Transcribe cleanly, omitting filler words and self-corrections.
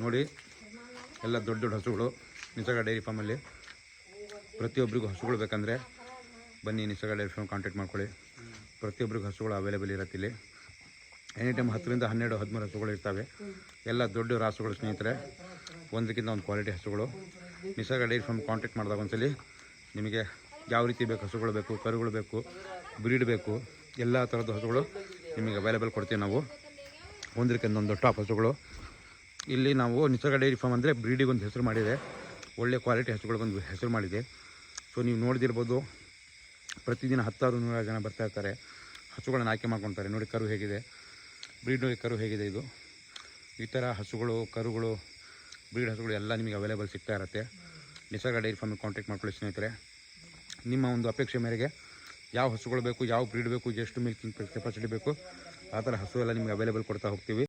ನೋಡಿ ಎಲ್ಲ ದೊಡ್ಡ ದೊಡ್ಡ ಹಸುಗಳು ನಿಸರ್ಗ ಡೈರಿ ಫಾರ್ಮಲ್ಲಿ. ಪ್ರತಿಯೊಬ್ಬರಿಗೂ ಹಸುಗಳು ಬೇಕಂದರೆ ಬನ್ನಿ ನಿಸರ್ಗ ಡೈರಿ ಫಾರ್ಮ್ ಕಾಂಟ್ಯಾಕ್ಟ್ ಮಾಡ್ಕೊಳ್ಳಿ. ಪ್ರತಿಯೊಬ್ಬರಿಗೂ ಹಸುಗಳು ಅವೈಲೇಬಲ್ ಇರುತ್ತೆ ಇಲ್ಲಿ. ಎನಿ ಟೈಮ್ 10ರಿಂದ 12, 13 ಹಸುಗಳು ಇರ್ತವೆ. ಎಲ್ಲ ದೊಡ್ಡ ರಾಸುಗಳು ಸ್ನೇಹಿತರೆ, ಒಂದಕ್ಕಿಂತ ಒಂದು ಕ್ವಾಲಿಟಿ ಹಸುಗಳು. ನಿಸರ್ಗ ಡೈರಿ ಫಾರ್ಮ್ ಕಾಂಟ್ಯಾಕ್ಟ್ ಮಾಡಿದಾಗ ಒಂದ್ಸಲಿ ನಿಮಗೆ ಯಾವ ರೀತಿ ಬೇಕು, ಹಸುಗಳು ಬೇಕು, ಕರುಗಳು ಬೇಕು, ಬ್ರೀಡ್ ಬೇಕು, ಎಲ್ಲ ಥರದ ಹಸುಗಳು ನಿಮಗೆ ಅವೈಲೇಬಲ್ ಕೊಡ್ತೀವಿ ನಾವು. ಒಂದಕ್ಕಿಂತ ಒಂದು ಟಾಪ್ ಹಸುಗಳು. ಇಲ್ಲಿ ನಾವು ನಿಸರ್ಗ ಡೈರಿ ಫಾರ್ಮ್ ಅಂದರೆ ಬ್ರೀಡಿಗೊಂದು ಹೆಸರು ಮಾಡಿದೆ, ಒಳ್ಳೆ ಕ್ವಾಲಿಟಿ ಹಸುಗಳಿಗೊಂದು ಹೆಸರು ಮಾಡಿದೆ. ಸೊ ನೀವು ನೋಡ್ದಿರ್ಬೋದು, ಪ್ರತಿದಿನ 10,000-100 ಜನ ಬರ್ತಾ ಇರ್ತಾರೆ, ಹಸುಗಳನ್ನು ಆಯ್ಕೆ ಮಾಡ್ಕೊತಾರೆ. ನೋಡಿ ಕರು ಹೇಗಿದೆ, ಬ್ರೀಡ್ ನೋಡಿ ಕರು ಹೇಗಿದೆ. ಇದು ಈ ಥರ ಹಸುಗಳು, ಕರುಗಳು, ಬ್ರೀಡ್ ಹಸುಗಳು ಎಲ್ಲ ನಿಮಗೆ ಅವೈಲೇಬಲ್ ಸಿಗ್ತಾ ಇರುತ್ತೆ. ನಿಸರ್ಗ ಡೈರಿ ಫಾರ್ಮಿಗೆ ಕಾಂಟ್ಯಾಕ್ಟ್ ಮಾಡ್ಕೊಳ್ಳಿ ಸ್ನೇಹಿತರೆ. ನಿಮ್ಮ ಒಂದು ಅಪೇಕ್ಷೆ ಮೇರೆಗೆ ಯಾವ ಹಸುಗಳು ಬೇಕು, ಯಾವ ಬ್ರೀಡ್ ಬೇಕು, ಎಷ್ಟು ಮಿಲ್ಕಿಂಗ್ ಕೆಪಾಸಿಟಿ ಬೇಕು, ಆ ಥರ ಹಸು ಎಲ್ಲ ನಿಮಗೆ ಅವೈಲೇಬಲ್ ಕೊಡ್ತಾ ಹೋಗ್ತೀವಿ.